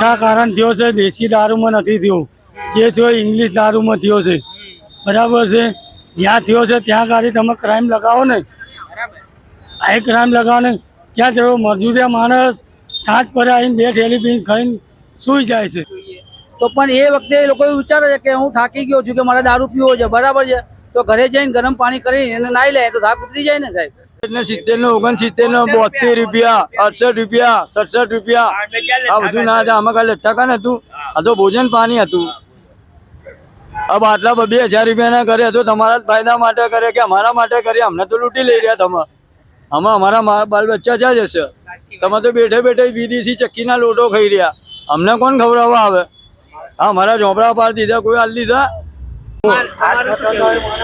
કારણ થયો છે, દેશી દારૂમાં નથી થયો, જે થયો ઇંગ્લિશ દારૂમાં થયો છે. બરાબર છે, જ્યાં થયો છે ત્યાં ગાડી તમે ક્રાઇમ લગાવો ને, આ ક્રાઇમ લગાવો ને, ત્યાં જેવો મજૂરિયા માણસ સાંજ પર આવીને 2 થેલી પીને ખાઈને સૂઈ જાય છે. તો પણ એ વખતે એ લોકો વિચારે છે કે હું થાકી ગયો છું કે મારે દારૂ પીવો છે, બરાબર છે, તો ઘરે જઈને ગરમ પાણી કરી એને નાઈ લે તો થાક ઉતરી જાય ને સાહેબ. 70 ને 69 ને 72 રૂપિયા, 68 રૂપિયા, 67 રૂપિયા, આ બધું ના હતા. આમાં કાલે ટકા હતું, આ તો ભોજન પાણી હતું. अब आटला 2000 રૂપિયા ના કરે તો તમારા ફાયદા માટે કરે કે અમારા માટે કરે? અમને તો લૂંટી લઈ રહ્યા તમે. અમે અમારા બાલ બચ્ચા ક્યાં જશે? તમે તો બેઠે બેઠે વિદેશી ચક્કીના લોટો ખાઈ રહ્યા. અમને કોણ ખવડાવવા આવે? હા, અમારા ઝોપડા પાડી દીધા, કોઈ હાલ દીધા?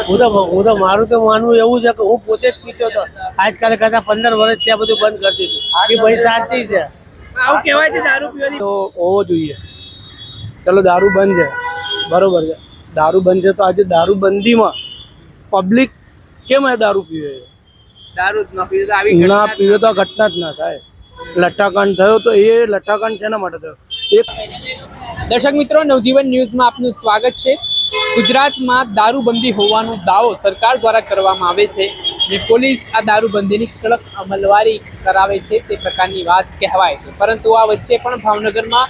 હું તો મારું તો માનવું એવું છે કે હું પોતે જ પીતો હતો, આજકાલ કરતા 15 વર્ષ ત્યાં બધું બંધ કરી દીધું. એ ભાઈ શાંતિ છે. આવું કહેવાય છે દારૂ પીવાની તો હોવો જોઈએ. ચલો દારૂ બંધ છે, બરોબર છે, દારૂ બંધ છે, તો આજે દારૂ બંધીમાં પબ્લિક કેમ એ દારૂ પીવે? દારૂ ન પીવે તો આવી ના પીવે તો ઘટના જ ના થાય. લઠ્ઠાકાંડ થયો તો એ લઠ્ઠાકાંડ શેના માટે થયો? દર્શક મિત્રો, નવજીવન ન્યૂઝમાં આપનું સ્વાગત છે. ગુજરાતમાં દારૂબંધી હોવાનો દાવો સરકાર દ્વારા કરવામાં આવે છે અને પોલીસ આ દારૂબંધીની કડક અમલવારી કરાવે છે તે પ્રકારની વાત કહેવાય છે. પરંતુ આ વચ્ચે પણ ભાવનગરમાં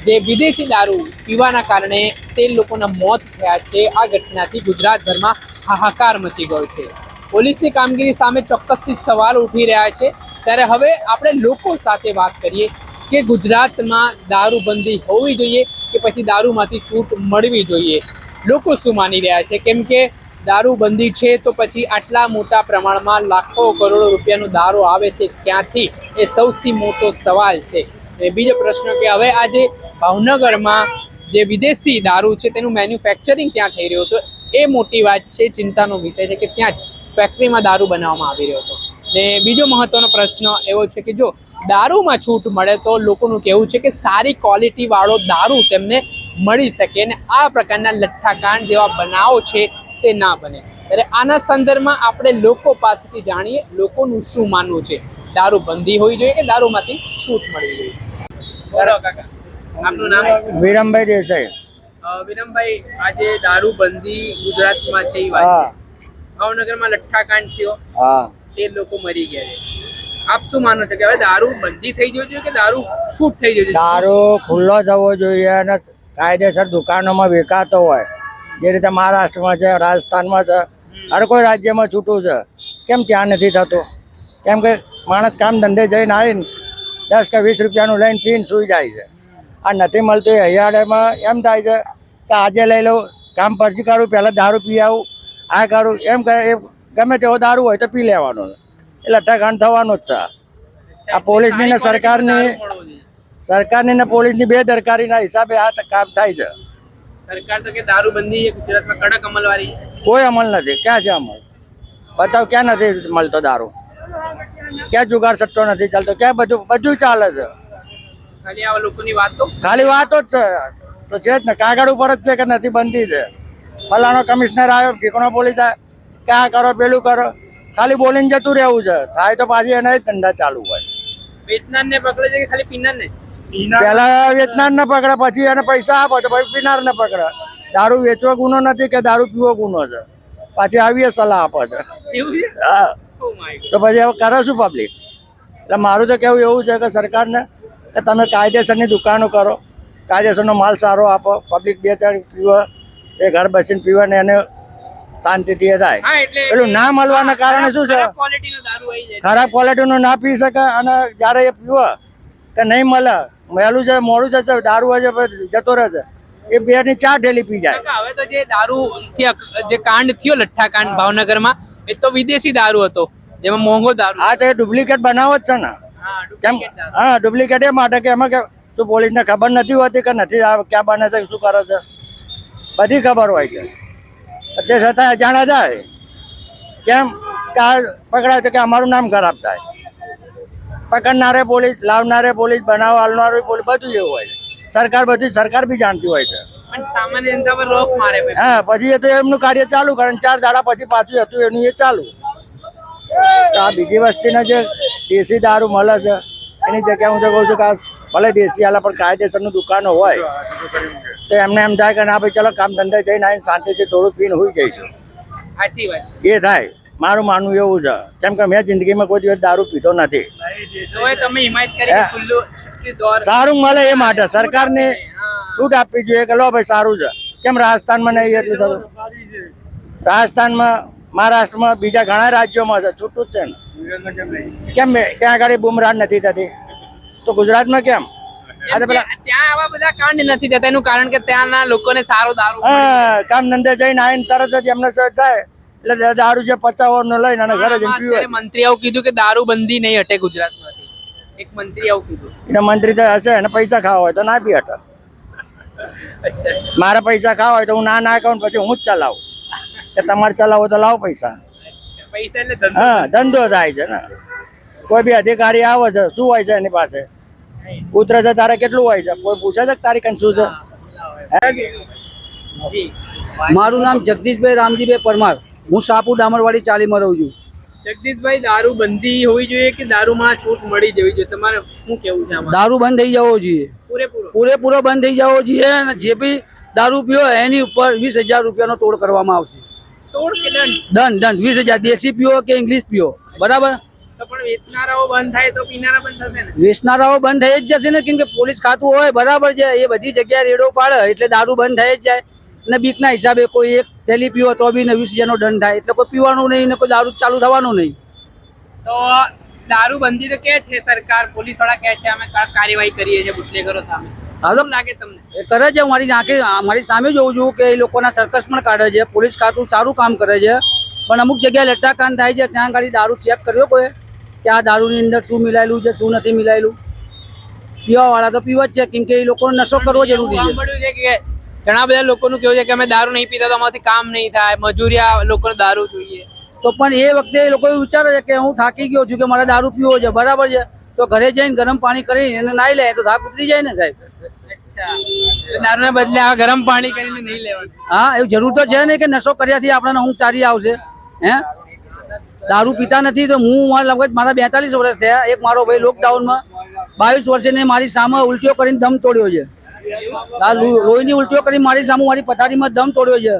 જે વિદેશી દારૂ પીવાના કારણે તે લોકોના મોત થયા છે, આ ઘટનાથી ગુજરાતભરમાં હાહાકાર મચી ગયો છે. પોલીસની કામગીરી સામે ચોક્કસથી સવાલ ઉઠી રહ્યા છે. ત્યારે હવે આપણે લોકો સાથે વાત કરીએ કે ગુજરાતમાં દારૂબંધી હોવી જોઈએ કે પછી દારૂમાંથી છૂટ મળવી જોઈએ. લોકો શું માની રહ્યા છે? કેમ કે દારૂબંધી છે તો પછી આટલા મોટા પ્રમાણમાં લાખો કરોડો રૂપિયાનો દારૂ આવે છે ક્યાંથી? એ સૌથી મોટો સવાલ છે. બીજો પ્રશ્ન કે હવે આજે ભાવનગરમાં જે વિદેશી દારૂ છે તેનું મેન્યુફેક્ચરિંગ ત્યાં થઈ રહ્યું હતું, એ મોટી વાત છે, ચિંતાનો વિષય છે કે ત્યાં જ ફેક્ટરીમાં દારૂ બનાવવામાં આવી રહ્યો હતો. ને બીજો મહત્વનો પ્રશ્ન એવો છે કે જો દારૂમાં છૂટ મળે તો લોકોનું કહેવું છે કે સારી ક્વોલિટીવાળો દારૂ તેમને મળી શકે અને આ પ્રકારના લઠ્ઠાકાંડ જેવા બનાવો છે તે ના બને. ત્યારે આના સંદર્ભમાં આપણે લોકો પાસેથી જાણીએ લોકોનું શું માનવું છે. દારૂ બંધી હોવી જોઈએ કે દારૂમાંથી છૂટ મળવી જોઈએ? બોલો કાકા, આપનું નામ? વિરમભાઈ દેસાઈ. વિરમભાઈ, આજે દારૂ બંધી ગુજરાતમાં છે એ વાત છે. ભાવનગરમાં લઠ્ઠાકાંડ થયો, તે લોકો મરી ગયા છે. આપ શું માનો છો કે હવે દારૂ બંધી થઈ જવું જોઈએ કે દારૂ છૂટ થઈ જવું જોઈએ? દારૂ ખુલ્લો થવો જોઈએ અને કાયદેસર દુકાનોમાં વેચાતો હોય, જે રીતે મહારાષ્ટ્રમાં છે, રાજસ્થાનમાં છે, હર કોઈ રાજ્યમાં છૂટું છે. કેમ ત્યાં નથી થતું? કેમ કે માણસ કામ ધંધે જઈને આવીને 10 કે 20 રૂપિયાનું લઈને પીને સૂઈ જાય છે. આ નથી મળતું એ હૈયાળેમાં એમ થાય છે કે આજે લઈ લઉં, કામ પરથી કરું, પહેલાં દારૂ પી આવું, આ કરું, એમ કરે. એ ગમે તેવો દારૂ હોય તો પી લેવાનો, એટલે લઠ્ઠાકાંડ થવાનું જ છે. આ પોલીસની ને સરકારની ને પોલીસની બેદરકારીના હિસાબે આ કામ થાય છે. સરકાર તો કે દારૂબંધી ગુજરાતમાં કડક અમલવારી છે. કોઈ અમલ નથી. ક્યાં છે અમલ? બતાવ, ક્યાં નથી મળતો દારૂ? ક્યાં જુગાર સટ્ટો નથી ચાલતો? ક્યાં બધું ચાલે છે? ખાલી આવા લોકોની વાતો, ખાલી વાતો જ છે. તો છે જ ને, કાગળ ઉપર જ છે કે નથી બંધી છે. ફલાણો કમિશનર આવ્યો, ઠીકણો પોલીસ આવે કે આ કરો પેલું કરો, ખાલી બોલીને જતું રહેવું છે. થાય તો પાછી એના જ ધંધા ચાલુ હોય. વેચનાર ને પકડે છે કે ખાલી પીનાર ને? પેલા વેચનાર ને પકડે, પછી એને પૈસા આપો તો પછી પીનાર ને પકડે. દારૂ વેચવો ગુનો નથી કે દારૂ પીવો ગુનો છે. પાછી આવી સલાહ આપે છે. હા, તો પછી હવે કરે શું પબ્લિક? એટલે મારું તો કેવું એવું છે કે સરકારને કે તમે કાયદેસરની દુકાનો કરો, કાયદેસરનો માલ સારો આપો, પબ્લિક 2-4 પીવે, એ ઘર બેસીને પીવે ને એને શાંતિથી થાય. પેલું ના મળવાના કારણે શું છે, ખરાબ ક્વોલિટીનું ના પી શકે અને જ્યારે એ પીવે કે નહીં મળે, વહેલું છે મોડું છે, દારૂ હોય છે જતો રહે છે, એ 2 ની 4 ઢેલી પી જાય. હવે તો જે દારૂ જે કાંડ થયો લઠ્ઠાકાંડ ભાવનગરમાં, એ તો વિદેશી દારૂ હતો, જેમાં મોંઘો દારૂ. હા, તો એ ડુપ્લિકેટ બનાવો જ છે ને. કેમ? હા, ડુપ્લિકેટ એ માટે કે એમાં કે શું પોલીસને ખબર નથી હોતી કે નથી ક્યાં બને છે, શું કરે છે, બધી ખબર હોય છે. તે છતાં અજાણા જાય. કેમ કે આ પકડાય તો કે અમારું નામ ખરાબ થાય. પકડનારે પોલીસ, લાવનારે પોલીસ, બનાવનારે પોલીસ, બધું એવું હોય છે. સરકાર બી જાણતી હોય છે. સામાન્ય જનતા પર રોક મારે. હા, પછી એ તો એમનું કાર્ય ચાલુ કરે, 4 દાડા પછી પાછું હતું એનું એ ચાલુ. તો આ બીજી વસ્તીને જે દેશી દારૂ મળે છે એની જગ્યાએ હું તો કહું છું કે આ ભલે દેશી આલા પણ કાયદેસરનું દુકાનો હોય તો એમને એમ થાય કે ના ભાઈ ચલો કામ ધંધે જઈને આવીને શાંતિથી થોડું પીને હોઈ જઈશું, સાચી વાત એ થાય. મારું માનવું એવું છે, કેમ કે મેં જિંદગીમાં કોઈ દિવસ દારૂ પીધો નથી. તો એ તમે હિમાયત કરી કે ખુલ્લું શક્તિ દોર સારું મળે એ માટે સરકારને છૂટ આપવી જોઈએ કે લો ભાઈ સારું છે. કેમ રાજસ્થાનમાં નહીં એટલું થતું? રાજસ્થાનમાં, મહારાષ્ટ્રમાં, બીજા ઘણા રાજ્યોમાં છે, છૂટું જ છે ને. કેમ ત્યાં આગળ બુમરાહ નથી થતી તો ગુજરાતમાં કેમ? આ તો પેલા ત્યાં આવા બધા કાંડ નથી થતા. એનું કારણ કે ત્યાંના લોકોને સારો દારૂ કામ ધંધે જઈને આવીને તરત જ એમને સહજ થાય એટલે દારૂ જે 50 નો લઈને અને ઘરે જઈને પીવે. મંત્રી આવું કીધું કે દારૂ બંધી નહીં હટે ગુજરાતમાંથી. એક મંત્રી આવું કીધું. એટલે મંત્રી તો હશે અને પૈસા ખાવા હોય તો ના બી હટે. મારા પૈસા ખાવા હોય તો હું ના કહું પછી હું જ ચલાવું કે તમારે ચલાવો તો લાવો પૈસા. પૈસા એટલે હા, ધંધો થાય છે ને. કોઈ બી અધિકારી આવે છે, શું હોય છે એની પાસે? ઉતરે છે તારે કેટલું હોય છે? કોઈ પૂછે છે કે તારી કંઈ શું છે? જી મારું નામ જગદીશભાઈ રામજીભાઈ પરમાર. હું સાપુ ડામરવાડી ચાલીમાં રહું છું. જગદીશભાઈ, દારૂ બંધી હોવી જોઈએ કે દારૂમાં છૂટ મળી જવી જોઈએ? તમારે શું કેવું છે આમાં? દારૂ બંધ થઈ જવો જોઈએ, પૂરેપૂરો બંધ થઈ જવો જોઈએ. અને જે બી દારૂ પીવો એની ઉપર 20,000 રૂપિયાનો તોડ કરવામાં આવશે. તોડ કે દંડ? દંડ 20,000. દેશી પીવો કે ઇંગ્લિશ પીવો, બરાબર. તો પણ વેચનારાઓ બંધ થાય તો પીનારા બંધ થશે ને? વેચનારાઓ બંધ થઈ જ જશે ને, કેમ કે પોલીસ ખાતું હોય, બરાબર છે. એ બધી જગ્યાએ રેડો પાડે એટલે દારૂ બંધ થઈ જ જાય. અને બીકના હિસાબે કોઈ એક થેલી પીવો તો બી 20,000નો દંડ થાય. એટલે કોઈ પીવાનું નહીં ને કોઈ દારૂ ચાલુ થવાનું નહીં. તો દારૂ બંધી તો કે છે સરકાર, પોલીસ વાળા કહે છે અમે કાર્યવાહી કરીએ છીએ બુટલેગરો સામે. હા તો લાગે તમને? એ કરે છે. મારી સામે જોઉં છું કે એ લોકોના સર્કસ પણ કાઢે છે. પોલીસ ખાતું સારું કામ કરે છે, પણ અમુક જગ્યાએ લટ્ટાકાંડ થાય છે. ત્યાં આગળ દારૂ ચેક કર્યો કોઈ કે આ દારૂની અંદર શું મિલાયેલું છે, શું નથી મિલાયેલું? પીવાવાળા તો પીવા જ છે, કેમ કે એ લોકોને નશો કરવો જરૂરી છે. સાંભળ્યું છે કે ઘણા બધા લોકોનું કેવું છે કે અમે દારૂ નહીં પીતા તો અમારાથી કામ નહીં થાય, મજૂરિયા લોકોને દારૂ જોઈએ. તો પણ એ વખતે એ લોકો વિચારે છે કે હું થાકી ગયો છું કે મારે દારૂ પીવો છે, બરાબર છે. તો ઘરે જઈને ગરમ પાણી કરી એને નાઈ લે તો થાક ઉતરી જાય ને સાહેબ. દારૂને બદલે આ ગરમ પાણી કરીને નહીં લેવાનું. હા, એવું જરૂર તો છે ને કે નશો કર્યાથી આપણને ઊંઘ સારી આવશે. હે, દારૂ પીતા નથી તો હું લગભગ મારા 42 વર્ષ થયા. એક મારો ભાઈ લોકડાઉનમાં 22 વર્ષે ને મારી સામે ઉલટીઓ કરીને દમ તોડ્યો છે. લોહીની ઉલટીઓ કરી મારી સામે મારી પથારીમાં દમ તોડ્યો છે.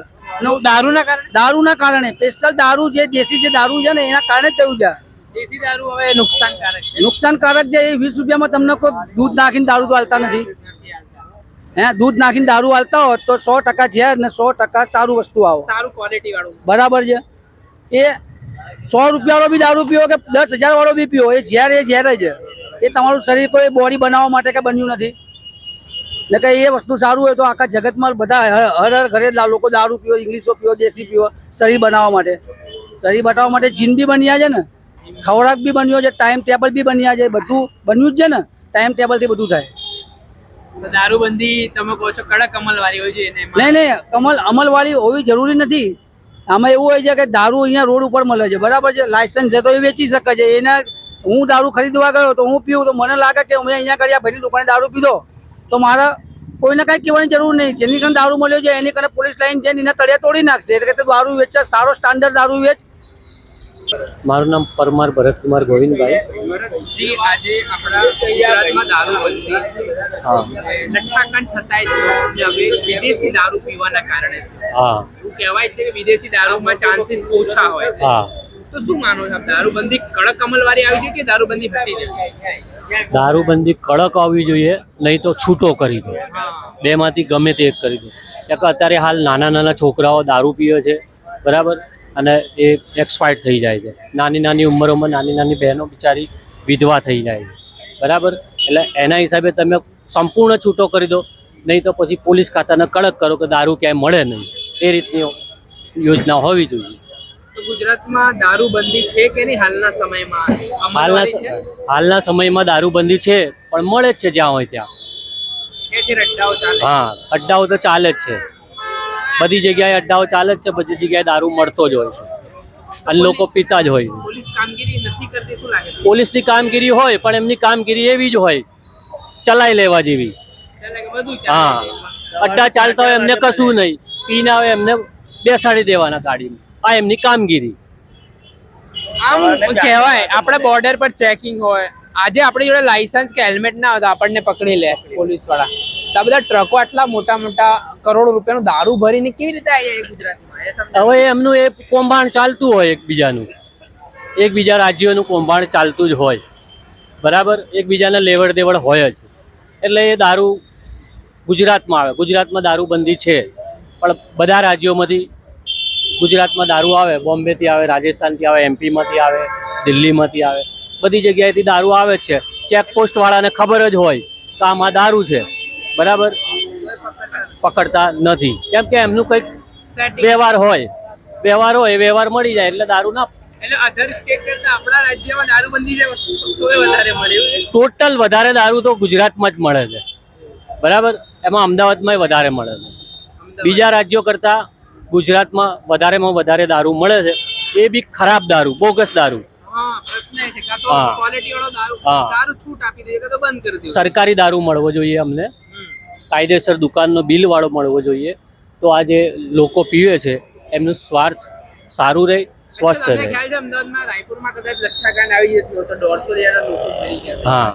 દારૂના કારણે સ્પેશિયલ દારૂ જે દેશી જે દારૂ છે ને એના કારણે જ થયું છે. દેશી દારૂ હવે નુકસાનકારક છે. નુકસાનકારક છે. એ 20 રૂપિયામાં તમને કોઈ દૂધ નાખીને દારૂ તો હાલતા નથી. હે, દૂધ નાખીને દારૂ હાલતા હોત તો 100% ઝેર ને 100% સારું વસ્તુ આવો, સારું ક્વોલિટી વાળું, બરાબર છે. એ 100 રૂપિયાવાળો બી દારૂ પીવો કે 10,000 વાળો બી પીવો, એ ઝેર જ છે. એ તમારું શરીર કોઈ બોડી બનાવવા માટે કે બન્યું નથી. એટલે કે એ વસ્તુ સારું હોય તો આખા જગતમાં બધા હર ઘરે લોકો દારૂ પીવો, ઇંગ્લિશો પીવો, દેશી પીવો, શરીર બનાવવા માટે. શરીર બનાવવા માટે જીન બી બન્યા છે ને, ખોરાક બી બન્યો છે, ટાઈમ ટેબલ બી બન્યા છે, બધું બન્યું જ છે ને. ટાઈમ ટેબલથી બધું થાય. દારૂબંધી તમે કહો છો કડક અમલવારી હોય છે. નહીં, અમલવાળી હોવી જરૂરી નથી. આમાં એવું હોય છે કે દારૂ અહીંયા રોડ ઉપર મળે છે, બરાબર છે. લાયસન્સ છે તો એ વેચી શકે છે. એના હું દારૂ ખરીદવા ગયો તો હું પીવું તો મને લાગે કે મેં અહીંયા કર્યા ભાઈની દુકાને દારૂ પીધો તો મારે કોઈને કાંઈ કહેવાની જરૂર નહીં. જેની કારણે દારૂ મળ્યો છે એની કારણે પોલીસ લાઈન જઈને એના તળિયા તોડી નાખશે. એટલે કે દારૂ વેચે, સારો સ્ટાન્ડર્ડ દારૂ વેચ. મારું નામ પરમાર ભરતકુમાર ગોવિંદભાઈ. જી, આજે આપણા ગુજરાતમાં દારૂબંધી લઠ્ઠાકાંડ છતાંય છે હવે વિદેશી દારૂ પીવાના કારણે. હા, એવું કહેવાય છે કે વિદેશી દારૂમાં ચાન્સીસ ઓછા હોય છે. હા. તો શું માનો છો? દારૂબંધી કડક અમલવારી આવી છે કે દારૂબંધી હટી જાય? દારૂબંધી કડક આવવી જોઈએ, નહીં તો છૂટો કરી દો. બેમાંથી ગમે તે એક કરી દો. કે અત્યારે હાલ નાના છોકરાઓ દારૂ પીવે છે, બરાબર, અને એ એક્સપાયર થઈ જાય છે. નાની ઉંમરોમાં નાની બહેનો બિચારી વિધવા થઈ જાય છે, બરાબર. એટલે એના હિસાબે તમે સંપૂર્ણ છૂટો કરી દો, નહીં તો પછી પોલીસ ખાતાને કડક કરો કે દારૂ ક્યાંય મળે નહીં. એ રીતની યોજના હોવી જોઈએ. તો ગુજરાતમાં દારૂબંધી છે કે નહીં હાલના સમયમાં? હાલના સમયમાં દારૂબંધી છે, પણ મળે જ છે જ્યાં હોય ત્યાં. હા, અડ્ડાઓ તો ચાલે જ છે. બધી જગ્યાએ અડ્ડાઓ ચાલે જ છે. બધી જગ્યાએ દારૂ મળતો જ હોય છે અને લોકો પીતા જ હોય. પોલીસ કામગીરી નથી કરતી શું લાગે? પોલીસની કામગીરી હોય પણ એમની કામગીરી એવી જ હોય, ચલાઈ લેવા જેવી. હા, અડ્ડા ચાલતા હોય એમને કશું નહીં, પીને આવે એમને બેસાડી દેવાના ગાડીમાં. આ એમની કામગીરી. આમ કહેવાય આપણે બોર્ડર પર ચેકિંગ હોય, આજે આપણી જોડે લાયસન્સ કે હેલ્મેટ ના હોય તો આપણને પકડી લે પોલીસ વાળા. તો આ બધા ટ્રકો આટલા મોટા મોટા કરોડો રૂપિયાનું દારૂ ભરીને કેવી રીતે આવી જાય ગુજરાતમાં? એ સમજાવો. હવે એમનું એ કૌભાંડ ચાલતું હોય, એકબીજા રાજ્યોનું કૌભાંડ ચાલતું જ હોય, બરાબર. એકબીજાને લેવડ દેવડ હોય જ, એટલે એ દારૂ ગુજરાતમાં આવે. ગુજરાતમાં દારૂબંધી છે, પણ બધા રાજ્યોમાંથી ગુજરાતમાં દારૂ આવે. બોમ્બેથી આવે, રાજસ્થાનથી આવે, એમપીમાંથી આવે, દિલ્હીમાંથી આવે, બધી જગ્યાએથી દારૂ આવે જ છે. ચેકપોસ્ટ વાળાને ખબર જ હોય કે આમાં દારૂ છે, બરાબર, પકડતા નથી. કેમ કે એમનું કંઈક વ્યવહાર હોય, વ્યવહાર મળી જાય એટલે દારૂ ના. એટલે અધર સ્ટેટ કરતા આપણા રાજ્યમાં દારૂબંધી છે તોય વધારે મળે એવું છે? ટોટલ વધારે દારૂ તો ગુજરાતમાં જ મળે છે, બરાબર. એમાં અમદાવાદમાં વધારે મળે છે. બીજા રાજ્યો કરતાં ગુજરાતમાં વધારેમાં વધારે દારૂ મળે છે. એ બી ખરાબ દારૂ, બોગસ દારૂ. હા, પ્રશ્ન એ છે કાં તો હા. ક્વોલિટી વાળો હા. દારૂ છૂટ આપી દે કાં તો બંધ કરી દે. સરકારી દારૂ મળવો જોઈએ અમને, કાયદેસર દુકાનનો બિલ વાળો મળવો જોઈએ. તો આ જે લોકો પીવે છે એમનું સ્વાર્થ સારું રહે, સ્વસ્થ તમને રહે. ખ્યાલ છે અમદાવાદમાં રાયપુરમાં કદાચ લઠ્ઠાકાંડ આવી જતું તો 150 જેટલા લોકો મરી ગયા હા,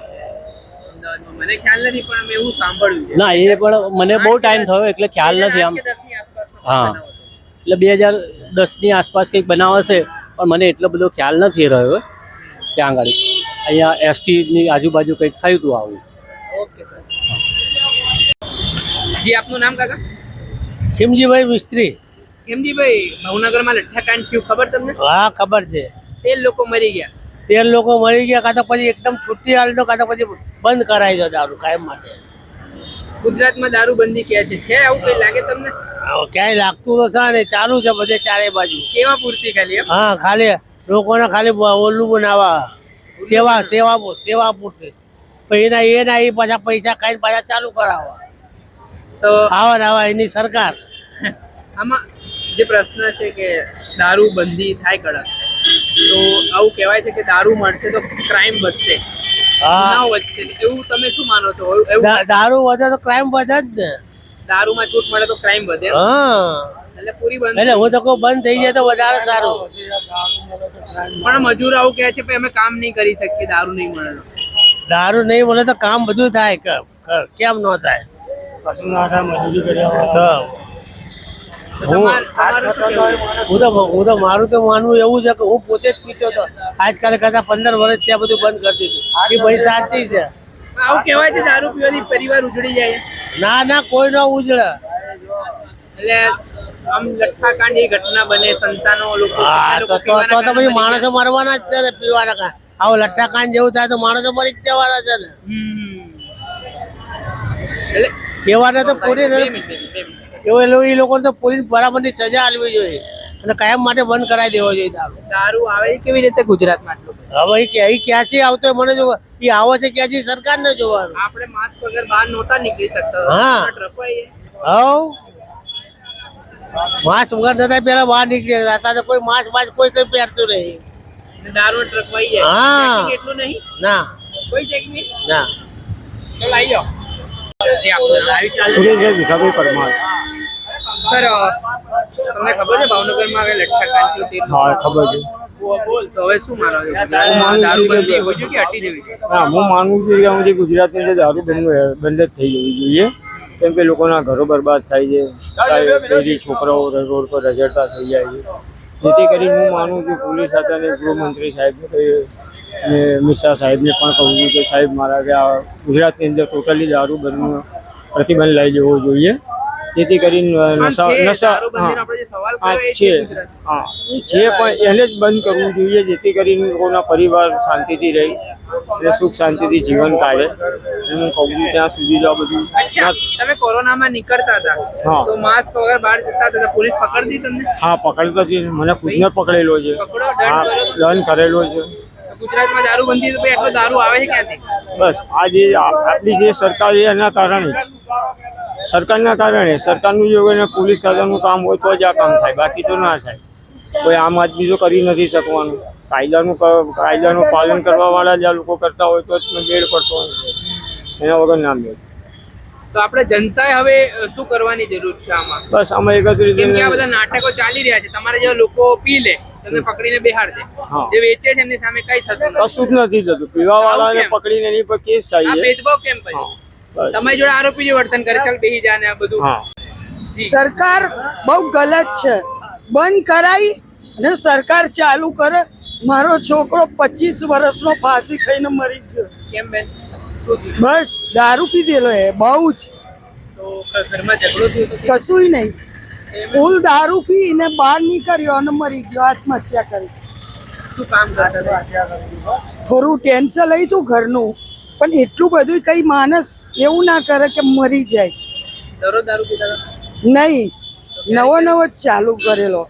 અમદાવાદમાં. મને ખ્યાલ નથી પણ મેં એવું સાંભળ્યું છે. ના એ પણ મને બહુ ટાઈમ થયો એટલે ખ્યાલ નથી આમ. 2010 ની આસપાસનો હા. બનાવ હતો. એટલે 2010ની આસપાસ કંઈક બનાવ હશે, પણ મને એટલો બધો ખ્યાલ નથી રહ્યો. ત્યાં આગળ અહીંયા એસટીની આજુબાજુ કંઈક થયું હતું આવું. Okay sir. જી આપનું નામ કાકા? ખીમજીભાઈ મિસ્ત્રી. હેમજીભાઈ, ભાવનગરમાં લઠ્ઠાકાંડ થયું ખબર તમને? હા, ખબર છે. 13 લોકો મરી ગયા. 13 લોકો મરી ગયા, કાં તો પછી એકદમ છૂટી હાલ દો, કાં તો પછી બંધ કરાવી દો દારૂ કાયમ માટે. ગુજરાતમાં દારૂબંધી કહે છે આવું કઈ લાગે તમને? ક્યાંય લાગતું તો છે ને, ચાલુ છે બધે ચારે બાજુ. કેવા પૂરતી ખાલી એમ? હા, ખાલી લોકોને ખાલી ઓલું બનાવવા, સેવા પૂરતી. પછી એના એ પાછા પૈસા ખાઈને પાછા ચાલુ કરાવવા. તો આવા એની સરકાર. આમાં જે પ્રશ્ન છે કે દારૂ બંધી થાય કડક તો આવું કહેવાય છે કે દારૂ મળશે તો ક્રાઇમ વધશે, હા, ગુનાઓ વધશે. એવું તમે શું માનો છો? એવું દારૂ વધે તો ક્રાઇમ વધે જ ને. દારૂમાં છૂટ મળે તો ક્રાઇમ વધે એમ? હા, એટલે પૂરી બંધ. એટલે હું તો કહું બંધ થઈ જાય તો વધારે સારું. પણ મજૂર આવું કહે છે કે અમે કામ નહીં કરી શકીએ દારૂ નહીં મળે તો. દારૂ નહીં મળે તો કામ બધું થાય, કેમ ન થાય? કશું ના થાય, મજૂરી કર્યા તો તમારું શું કહેવું? હું તો મારું તો માનવું એવું છે કે હું પોતે જ પીતો હતો. આજકાલ કરતા 15 વર્ષ ત્યાં બધું બંધ કરી દીધું. એ ભાઈ શાંતિ છે. આવું કહેવાય છે દારૂ પીવાથી પરિવાર ઉજળી જાય. ના કોઈ ન ઉજળે. એટલે આમ લઠ્ઠાકાંડ ની ઘટના બને, સંતાનો લોકો હા, લોકો તો પીવાના પછી કારણે માણસો મરવાના જ છે ને પીવાના કારણે. આવો લઠ્ઠાકાંડ જેવું થાય તો માણસો મરી જ જવાના છે ને. એટલે એવાને તો પૂરી બે મિનિટ. એ લોકોને તો પૂરી બરાબરની સજા આપવી જોઈએ અને કાયમ માટે બંધ કરાવી દેવો જોઈએ દારૂ. દારૂ આવે કેવી રીતે ગુજરાતમાં આટલું બધું? હવે એ ક્યાંથી આવતો હોય મને જોવા, એ આવે છે ક્યાંથી સરકારને જોવાનું. આપણે માસ્ક વગર બહાર નહોતા નીકળી શકતા. હા. ટ્રકો આવીએ. માસ્ક વગર નતા પેલા બહાર નીકળી હતા તો કોઈ માસ્ક કોઈ કઈ પહેરતું નહીં. ને દારૂ ટ્રક આવી જાય. હા. Checking એટલું નહીં, ના કોઈ ચેક નહીં. ના ચાલ આવી જાઓ. જે આપણું નામ આવી ચાલે. સુરેશભાઈ ભીખાભાઈ પરમાર. સર તમને ખબર છે ભાવનગરમાં હવે લઠ્ઠાકાંડ થયું તે? હા, ખબર છે. તો હવે શું માનો છો? ગુજરાતમાં દારૂબંધી હોવી જોઈએ કે હટી જવી જોઈએ? હા, હું માનું છું કે આજે ગુજરાતની અંદર દારૂ બંધ જ થઈ જવી જોઈએ. કેમ કે લોકોના ઘરો બરબાદ થાય છે, પેઢી છોકરાઓ રોડ પર રઝળતા થઈ જાય છે. જેથી કરીને હું માનું છું પોલીસ ખાતા અને ગૃહમંત્રી સાહેબને અને મિશ્રા સાહેબને પણ કહું છું કે સાહેબ મારા કે આ ગુજરાતની અંદર ટોટલી દારૂ બંધનો પ્રતિબંધ લઈ જવો જોઈએ. જેથી કરીને નશા દારૂબંધીનો આપણે જે સવાલ હા કર્યો એ છે, છે ગુજરાત. હા એ છે, પણ એને જ બંધ કરવું જોઈએ જેથી કરીને લોકોના પરિવાર શાંતિથી રહે અને સુખ શાંતિથી જીવન કાઢે. અને હું કહું છું ત્યાં સુધી તો આ બધું અચ્છા, તમે કોરોનામાં નીકળતા હતા હા. તો માસ્ક વગર બહાર જતા હતા, પોલીસ પકડતી તમને? હા પકડતો છે, મને ખુદને પકડેલો છે. પકડો, હા, દંડ દંડ કરેલો છે. ગુજરાતમાં દારૂબંધી તો ભાઈ આટલો દારૂ આવે છે ક્યાંથી? બસ આ જે આપણી જે સરકાર છે એના કારણે જ, સરકારના કારણે. સરકારનું જો એને પોલીસ ખાતાનું કામ હોય તો જ આ કામ થાય, બાકી તો ના થાય. કોઈ આમ આદમી તો કરી નથી શકવાનું. કાયદાનું પાલન કરવાવાળા જે લોકો કરતા હોય તો જ મેળ પડતો હોય, એના વગર ના મેળ. તો આપણે જનતાએ હવે શું કરવાની જરૂર છે આમાં? બસ આમાં એકત્રિત કેમ કે આ બધા નાટકો ચાલી રહ્યા છે, તમારે જે લોકો પી લે તેમને પકડીને બેહાડ દે, હા. જે વેચે છે એમની સામે કઈ થતું નથી. કશું જ નથી થતું. પીવા વાળાને કેમ? પકડીને એની પર કેસ આ થાય છે. ભેદભાવ કેમ પછી? બસ. તમારી જોડે આરોપી જે વર્તન કરે ચાલ બેહી જાય ને આ બધું. હા જી. સરકાર બહુ ગલત છે. બંધ કરાવી અને સરકાર ચાલુ કરે. મારો છોકરો 25 વર્ષનો ફાંસી ખાઈને મરી ગયો. કેમ બેન, શું થયું? બસ દારૂ પીધેલો એ બહુ જ, તો ઘરમાં ઝઘડો થયો તો કશુંય નહીં. ફૂલ દારૂ પીને બહાર નીકળ્યો અને મરી ગયો, આત્મહત્યા કરી. શું કામ કરતા હતા? થોડું ટેન્શન લઈ તું ઘરનું, પણ એટલું બધું કઈ માણસ એવું ના કરે કે મરી જાય. દરરોજ દારૂ પીતા હતા? નહીં, નવો નવો જ ચાલુ કરેલો,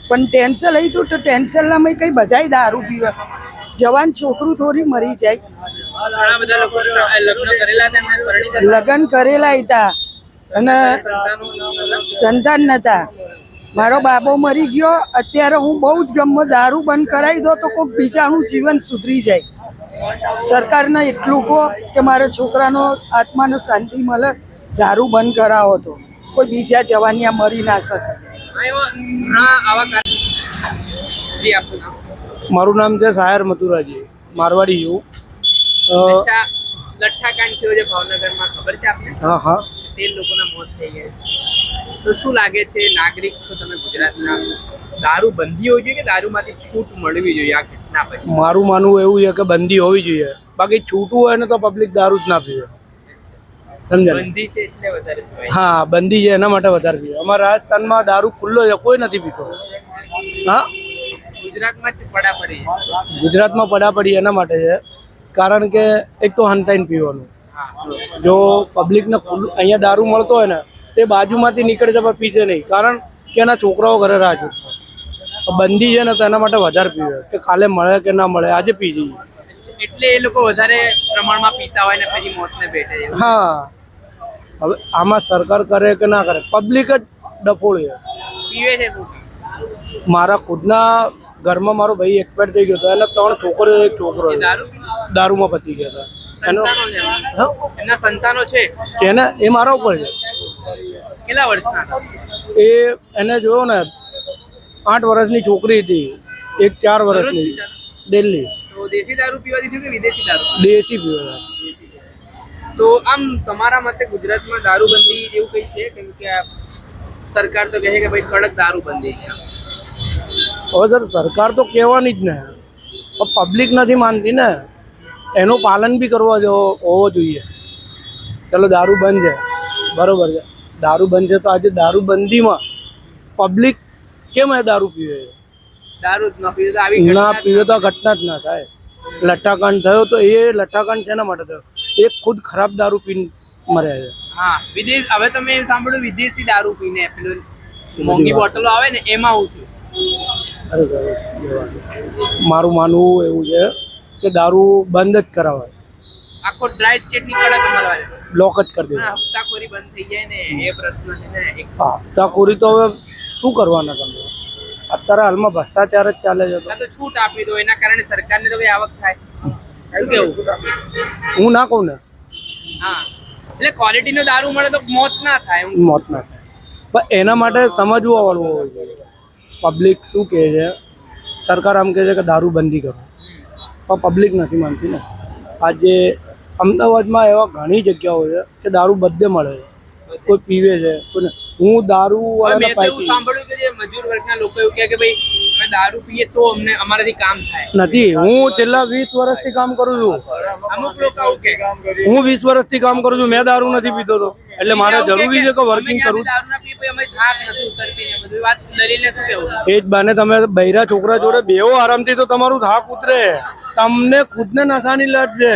પણ ટેન્શન લઈ તું તો ટેન્શનના મેં કઈ બધાય દારૂ પીવે. જવાન છોકરું થોડી મરી જાય. ઘણા બધા લોકો લગ્ન કરેલા હતા એમને પરણિત હતા. લગ્ન કરેલા હતા અને સંતાનો સંતાન નતા. મારો બાબો મરી ગયો. અત્યારે હું બહુ જ ગમે દારૂ બંધ કરાવી દો તો કોઈક બીજાનું જીવન સુધરી જાય. સરકારને એટલું કહો કે મારા છોકરાનો આત્માને શાંતિ મળે, દારૂ બંધ કરાવો તો કોઈ બીજા જવાનિયા મરી ના શકે. આવા જી આપનું નામ? મારું નામ છે સાયર મથુરાજી, મારવાડી છું. અચ્છા, લઠ્ઠાકાંડ થયો છે ભાવનગરમાં, ખબર છે આપને? હા હા 13 લોકોના મોત થઈ ગયા. તો શું લાગે છે, નાગરિક છો તમે ગુજરાતના, દારૂ બંધી હોવી જોઈએ કે દારૂમાંથી છૂટ મળવી જોઈએ આ ઘટના પછી? મારું માનવું એવું છે કે બંધી હોવી જોઈએ. બાકી છૂટવું હોય ને તો પબ્લિક દારૂ જ ના પીવે. સમજાય? બંધી છે એટલે વધારે પીવાય. હા, બંધી છે એના માટે વધારે પીવે. અમારા રાજસ્થાનમાં દારૂ ખુલ્લો છે, કોઈ નથી પીતો. હા, ગુજરાતમાં જ પડા પડી છે. ગુજરાતમાં પડાપડી એના માટે છે કારણ કે એક તો હંતાઈને પીવાનું. જો પબ્લિકને ખુલ્લું અહીંયા દારૂ મળતો હોય ને તે બાજુમાંથી નીકળે છે પણ પીતે નહીં, કારણ કે એના છોકરાઓ ઘરે રાહ જોતા. બંધી છે ને તો એના માટે વધારે પીવે કે કાલે મળે કે ના મળે, આજે પી જઈએ. એટલે એ લોકો વધારે પ્રમાણમાં પીતા હોય ને પછી મોતને ભેટે છે. હા, હવે આમાં સરકાર કરે કે ના કરે, પબ્લિક જ ડફોળ છે. પીવે છે શું? મારા ખુદના ઘરમાં મારો ભાઈ એક્સપાયર થઈ ગયો હતો. એના 3 છોકરીઓ, એક છોકરો એ છે. દારૂ દારૂમાં પતી ગયા હતા. એનો સંતાનો છે? હા? એમના સંતાનો છે? એને એ મારા ઉપર છે. કેટલા વર્ષના હતા? એને જોયો ને 8 વર્ષની છોકરી હતી, એક 4 વર્ષની. દિલ્હી તો દેશી દારૂ પીવા દીધું કે વિદેશી દારૂ? દેશી પીવા. તો આમ તમારા મતે ગુજરાતમાં દારૂબંધી જેવું કઈ છે? કેમ કે આ સરકાર તો કહે છે કે ભાઈ કડક દારૂબંધી છે. હવે સર સરકાર તો કહેવાની જ ને, પણ પબ્લિક નથી માનતી ને. એનું પાલન બી કરવા હોવો જોઈએ. ચલો દારૂ બંધ છે, બરોબર છે, દારૂ બંધ છે તો આજે દારૂબંધીમાં પબ્લિક કેમ એ દારૂ પીવે છે? દારૂ જ ન પીવે તો આવી ના ઘટના જ પીવે તો આ ઘટના જ ના થાય. લઠ્ઠાકાંડ થયો તો એ લઠ્ઠાકાંડ શેના માટે થયો? એ ખુદ ખરાબ દારૂ પીને મર્યા છે. હા, વિદેશ. હવે તમે એમ સાંભળ્યું વિદેશી દારૂ પીને પેલું મોંઘી બોટલો આવે ને એમાં આવું છું. અરે મારું માનવું એવું છે કે દારૂ બંધ જ કરાવાય, આખો ડ્રાય સ્ટેટની કડક અમલવારી. બ્લોક જ કરી દેવાય. હપ્તાખોરી બંધ થઈ જાય ને એ પ્રશ્ન છે ને એક. હા, હપ્તાખોરી તો હવે શું કરવાના તમે? અત્યારે હાલમાં ભ્રષ્ટાચાર જ ચાલે છે. આ તો છૂટ આપી દો, એના કારણે સરકારને તો કઈ આવક થાય. શું કેવું? હું ના કહું ને, હા, એટલે ક્વોલિટીનો દારૂ મળે તો મોત ના થાય. મોત ના થાય. પણ એના માટે સમજવું વાળું હોવું જોઈએ. પબ્લિક શું કહે છે, સરકાર આમ કહે છે કે દારૂ બંધી કરો, પણ પબ્લિક નથી માનતી ને. આજે અમદાવાદમાં એવા ઘણી જગ્યાઓ છે કે દારૂ બધે મળે છે, કોઈ પીવે છે, કોઈ હું દારૂ હવે વાળાના મેં તો એવું પાઇપ સાંભળ્યું કે જે મજૂર વર્ગના લોકો એવું કહે કે ભાઈ અમે દારૂ પીએ તો અમને અમારાથી કામ થાય. નથી. હું છેલ્લા 20 વર્ષથી કામ કરું છું. અમુક લોકો આવું કહે. હું 20 વર્ષથી કામ કરું છું, મેં દારૂ નથી પીતો તો. એટલે મારે જરૂરી છે કે વર્કિંગ કરું. દારૂ ના પીએ પછી અમે થાક નથી ઉતરતી ને બધી વાત દલીલને શું કેવું? એ જ બાને તમે બૈરા છોકરા જોડે બેહો આરામથી તો તમારું થાક ઉતરે. તમને ખુદને નશાની લત છે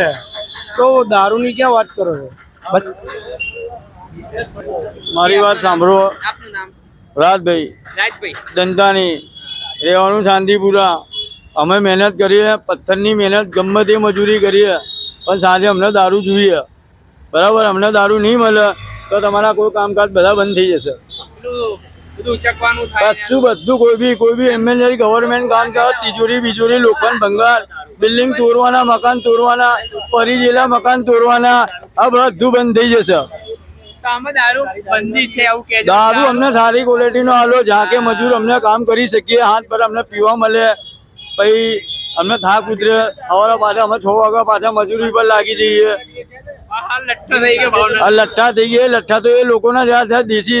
તો દારૂની ક્યાં વાત કરો છો? બસ મારી વાત સાંભળો. આપનું નામ? રાજભાઈ રાજભાઈ. જનતાની રહેવાનું શાંતિપુરા. અમે મહેનત કરીએ, પથ્થરની મહેનત, ગમે તે મજૂરી કરીએ, પણ સાંજે અમને દારૂ જોઈએ. બરાબર, અમને દારૂ નહીં મળે તો તમારા કોઈ કામકાજ બધા બંધ થઈ જશે. બધું ઉચકવાનું થાય ને. કશું બધું કોઈ બી એમએલએ ગવર્મેન્ટ કામ કરે, તિજોરી બિજોરી, લોખંડ ભંગાર, બિલ્ડિંગ તોડવાના, મકાન તોડવાના, પરિજેલા મકાન તોડવાના, આ બધું બંધ થઈ જશે. તો આમાં દારૂ બંધી છે એવું કે દારૂ અમને સારી ક્વોલિટીનો આલો, જ્યાં કે મજૂર અમને કામ કરી શકીએ, હાથ પર અમને પીવા મળે, પછી અમને થાક ઉતરે, સવારે પાછા અમે 6 વાગ્યા પાછા મજૂરી પર લાગી જઈએ. લઠ્ઠો થઈ ગયો ભાવનગર. આ લઠ્ઠા થઈ ગયા, લઠ્ઠા તો એ લોકોના જ્યાં દેશી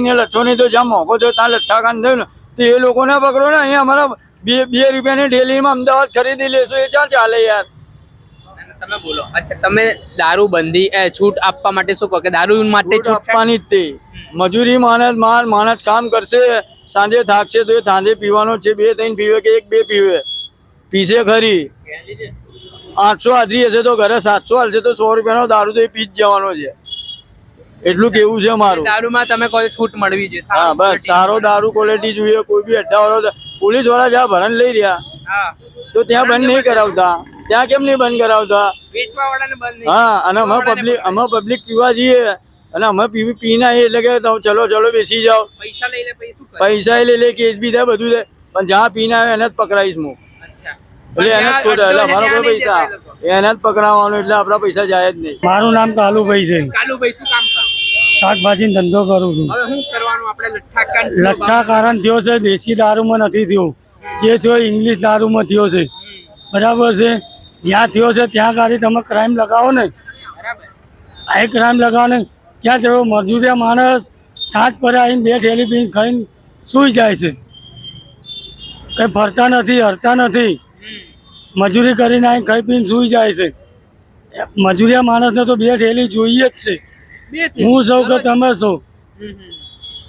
ને લઠ્ઠો નહીં તો જ્યાં મોંઘો થયો ત્યાં લઠ્ઠા ખાન થયું ને તો એ લોકોને પકડો ને. અહીંયા અમારા 2 રૂપિયાની ડેલીમાં અમદાવાદ ખરીદી લેશો એ ચાલે યાર. તમે બોલો. અચ્છા, તમે દારૂ બંધી છૂટ આપવા માટે શું કહો કે દારૂ માટે છૂટ આપવાની જ તે. મજૂરી માણસ કામ કરશે, સાંજે થાકશે તો એ સાંજે પીવાનો છે, 2-3 પીવે કે 1-2 પીવે, પીશે ખરી. 800 હાજરી હશે તો ઘરે 700 હાલશે તો 100 રૂપિયાનો દારૂ તો એ પી જ જવાનો છે. એટલું કેવું છે મારું. દારૂમાં તમે કહો છૂટ મળવી જોઈએ. હા બસ, સારો દારૂ ક્વોલિટી જોઈએ. કોઈ બી અડ્ડા વાળો પોલીસ વાળા જ્યાં ભરણ લઈ રહ્યા તો ત્યાં બંધ નહીં કરાવતા, ત્યાં કેમ નહીં બંધ કરાવતા? વેચવા વાળાને બંધ. હા, અને અમે પબ્લિક પીવા જઈએ અને અમે પીને આવીએ એટલે કે ચલો બેસી જાઓ, પૈસા લઈ લે, પૈસા લઈ લે, કેસ બી થાય, બધું થાય, પણ જ્યાં પીને આવે એને જ પકડાઈશ હું. એટલે એને જ ખોટા, એટલે અમારો કોઈ પૈસા એને જ પકડાવવાનો, એટલે આપણા પૈસા જાય જ નહીં. મારું નામ કાલુભાઈ છે. કાલુભાઈ, શું કામ કરો? શાકભાજીનો ધંધો કરું છું. હવે શું કરવાનું આપણે? લઠ્ઠા કારણ થયો છે, દેશી દારૂમાં નથી થયો. જે થયો ઇંગ્લિશ દારૂમાં થયો છે, બરાબર છે. જ્યાં થયો છે ત્યાં ગાડી તમે ક્રાઇમ લગાવો ને, આ ક્રાઇમ લગાવો ને, ત્યાં જેવો મજૂરિયા માણસ 7 પર આવીને 2 થેલી પીને ખાઈને સૂઈ જાય છે, કંઈ ફરતા નથી, હરતા નથી, મજૂરી કરીને આવીને ખાઈ પીને સૂઈ જાય છે. મજૂરિયા માણસને તો 2 થેલી જોઈએ જ છે. હું સૌ કે તમે સૌ.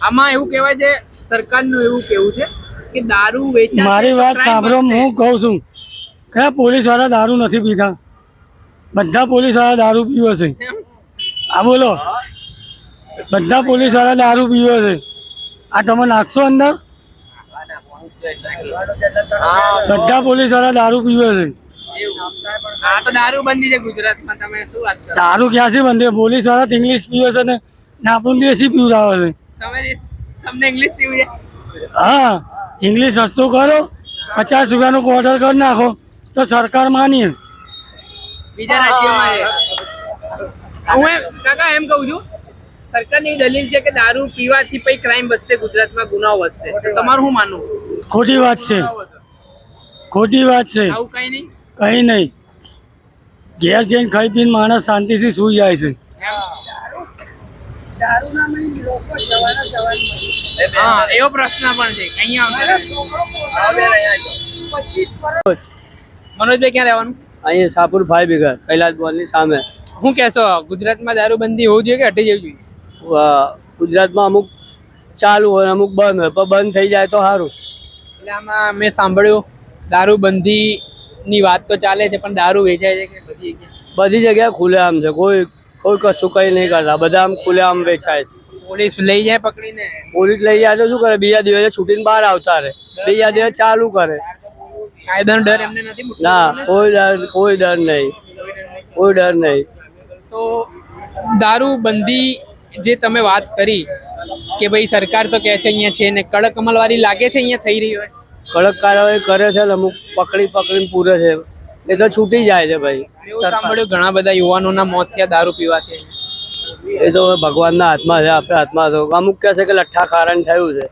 આમાં એવું કહેવાય છે, સરકારનું એવું કેવું છે કે દારૂ વેચાય. મારી વાત સાંભળો, હું કહું છું, કયા પોલીસ વાળા દારૂ નથી પીતા? બધા પોલીસ વાળા દારૂ પીવે છે. હા બોલો, બધા પોલીસ વાળા દારૂ પીવે છે. આ તમે નાખશો અંદર? બધા પોલીસ વાળા દારૂ પીવે છે. આ તો દારૂ બંધી છે ગુજરાતમાં. તમે શું વાત કરો? દારૂ ક્યાંથી બંધ? પોલીસ વાળા તો ઇંગ્લિશ પીવે છે ને આપણું દેશી પીવડાવે છે. તમને ઇંગ્લિશ પીવું છે? હા, ઇંગ્લિશ સસ્તું કરો, 50 રૂપિયાનો ક્વાર્ટર કરી નાખો તો સરકાર માનીએ. બીજા રાજ્યોમાં હું કાકા એમ કહું છું, સરકારની દલીલ છે કે દારૂ પીવાથી પછી ક્રાઇમ વધશે, ગુજરાતમાં ગુનાઓ વધશે. તો તમારું શું માનવું? ખોટી વાત છે, ખોટી વાત છે. આવું કઈ નહીં. કંઈ નહીં, ઘેર જઈને ખાઈ પીને માણસ શાંતિથી સૂઈ જાય છે. હા, એવો પ્રશ્ન પણ છે. અહીંયા મનોજભાઈ ક્યાં રહેવાનું? અહીંયા શાહપુર 5 વીઘા કૈલાસ બોલની સામે. શું કહેશો, ગુજરાતમાં દારૂબંધી હોવું જોઈએ કે હટી જવું જોઈએ? ગુજરાતમાં અમુક ચાલુ હોય, અમુક બંધ હોય, પણ બંધ થઈ જાય તો સારું. એટલે આમાં મેં સાંભળ્યું દારૂબંધીની વાત તો ચાલે છે, પણ દારૂ વેચાય છે કે બધી જગ્યાએ ખુલ્લેઆમ છે. કોઈ કશું કઈ નહીં કરતા, બધા આમ ખુલ્લેઆમ વેચાય છે. પોલીસ લઈ જાય પકડીને? પોલીસ લઈ જાય તો શું કરે? બીજા દિવસે છૂટીને બહાર આવતા રહે, બીજા દિવસે ચાલુ કરે. કાયદાનો ડર એમને નથી? ના, કોઈ ડર નહીં, કોઈ ડર નહીં. તો દારૂબંધી જે તમે વાત કરી કે ભાઈ સરકાર તો કહે છે અહીંયા છે ને, કડક અમલવારી લાગે છે અહીંયા થઈ રહી હોય? કડક કાર્યવાહી કરે છે ને, અમુક પકડીને પૂરે છે, એ તો છૂટી જાય છે ભાઈ. એવું સાંભળ્યું ઘણા બધા યુવાનોના મોત થયા દારૂ પીવાથી. એ તો ભગવાનના હાથમાં છે, આપણા હાથમાં તો. અમુક કહે છે કે લઠ્ઠા કારણ થયું છે,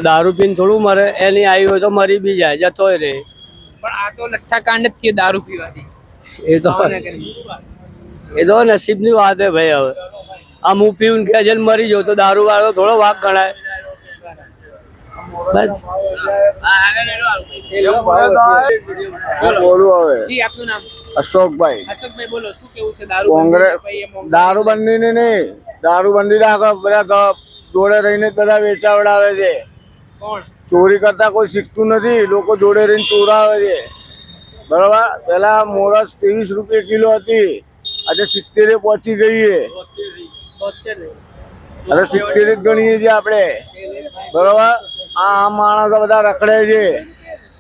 દારૂ પીને થોડું મરે, એની આવી હોય તો મરી બી જાય, જતોય રહે. પણ આ તો લઠ્ઠા કાંડ જ થયો દારૂ પીવાથી. એ તો નસીબની વાત છે ભાઈ. હવે આમ હું પીવું કે જઈને મરી જાઉં તો દારૂ વાળો થોડો વાક ગણાય? જી, આપનું નામ? અશોકભાઈ. અશોકભાઈ બોલો, શું કેવું છે દારૂ? દારૂબંધી ને નહીં, દારૂબંધી બધા જોડે રહીને બધા વેચાવડાવે છે. કોણ? ચોરી કરતા કોઈ શીખતું નથી, લોકો જોડે રહીને ચોરાવે છે. બરાબર? પેલા મોરસ 23 રૂપિયા કિલો હતી, આજે 70 પહોંચી ગઈ છે. અરે 70 જ ગણીએ છીએ આપણે. બરાબર? આ માણસો બધા રખડે છે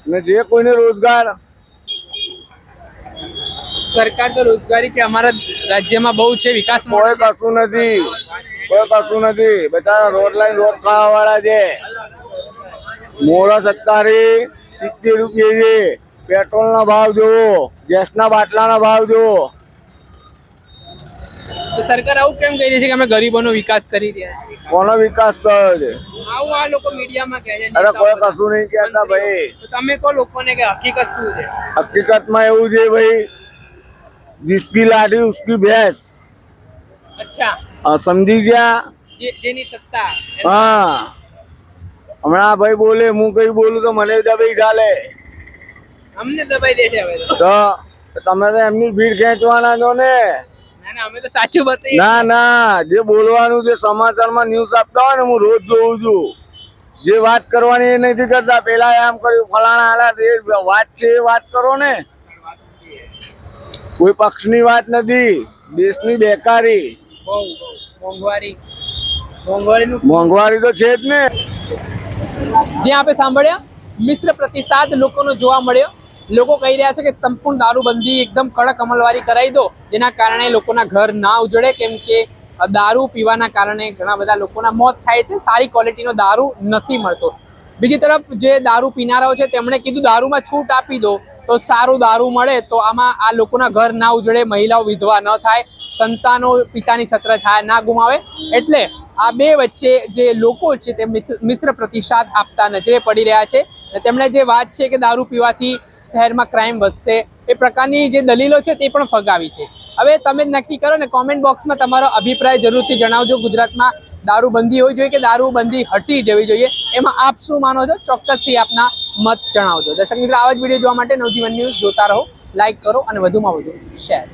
ને જે કોઈને રોજગાર. સરકાર તો રોજગારી કે અમારા રાજ્યમાં બહુ છે, વિકાસ કોઈ કશું નથી, કોઈ કશું નથી. બધા રોડ લાઈન રોડ ખાવા વાળા છે. મોરસ અત્યારે 70 રૂપિયા છે. પેટ્રોલ ના ભાવ જુઓ, ગેસ ના બાટલા ના ભાવ જુઓ. તો સરકાર આવું કેમ કહી રહી છે કે અમે ગરીબોનો વિકાસ કરી રહ્યા છીએ? કોનો વિકાસ કર્યો છે? આવું આ લોકો મીડિયામાં કહે છે. અરે કોઈ કશું નહીં કહેતા ભાઈ. તો તમે કહો લોકોને કે હકીકત શું છે? હકીકતમાં એવું છે ભાઈ, जिसकी लाठी उसकी भैंस. અચ્છા, સમજી ગયા? જેની સત્તા. હા, હમણાં ભાઈ બોલે, હું કઈ બોલું તો મને દબાઈ ગાલે. અમને દબાઈ દે છે હવે તો તમે તો એમની ભીડ ખેંચવાના છો ને. ના ના, અમે તો સાચું બતાવીએ. ના ના, જે બોલવાનું, જે સમાચારમાં ન્યૂઝ આપતા હોય ને, હું રોજ જોઉં છું. જે વાત કરવાની એ નથી કરતા. પેલા એમ કર્યું, ફલાણા હાલા, એ વાત છે એ વાત કરો ને. કોઈ પક્ષની વાત નથી, દેશની બેકારી. મોંઘવારી તો છે જ ને. જે આપણે સાંભળ્યા, મિશ્ર પ્રતિસાદ લોકોનો જોવા મળ્યો. લોકો કહી રહ્યા છે કે સંપૂર્ણ દારૂબંધી એકદમ કડક અમલવારી કરાવી દો, જેના કારણે લોકોના ઘર ના ઉજળે, કેમ કે દારૂ પીવાના કારણે ઘણા બધા લોકોના મોત થાય છે. સારી ક્વોલિટીનો દારૂ નથી મળતો. બીજી તરફ જે દારૂ પીનારાઓ છે તેમણે કીધું દારૂમાં છૂટ આપી દો તો સારું દારૂ મળે, તો આમાં આ લોકોના ઘર ના ઉજળે, મહિલાઓ વિધવા ન થાય, સંતાનો પિતાની છત્રછાયા ના ગુમાવે. એટલે આ બે વચ્ચે જે લોકો છે તે મિશ્ર પ્રતિસાદ આપતા નજરે પડી રહ્યા છે. તેમણે જે વાત છે કે દારૂ પીવાથી શહેરમાં ક્રાઇમ વધશે, એ પ્રકારની જે દલીલો છે તે પણ ફગાવી છે. હવે તમે જ નક્કી કરો ને, કોમેન્ટ બોક્સમાં તમારો અભિપ્રાય જરૂરથી જણાવજો. ગુજરાતમાં દારૂબંધી હોવી જોઈએ કે દારૂબંધી હટી જવી જોઈએ, એમાં આપ શું માનો છો? ચોક્કસથી આપના મત જણાવજો. દર્શક મિત્રો, આવા જ વિડીયો જોવા માટે નવજીવન ન્યૂઝ જોતા રહો, લાઈક કરો અને વધુમાં વધુ શેર.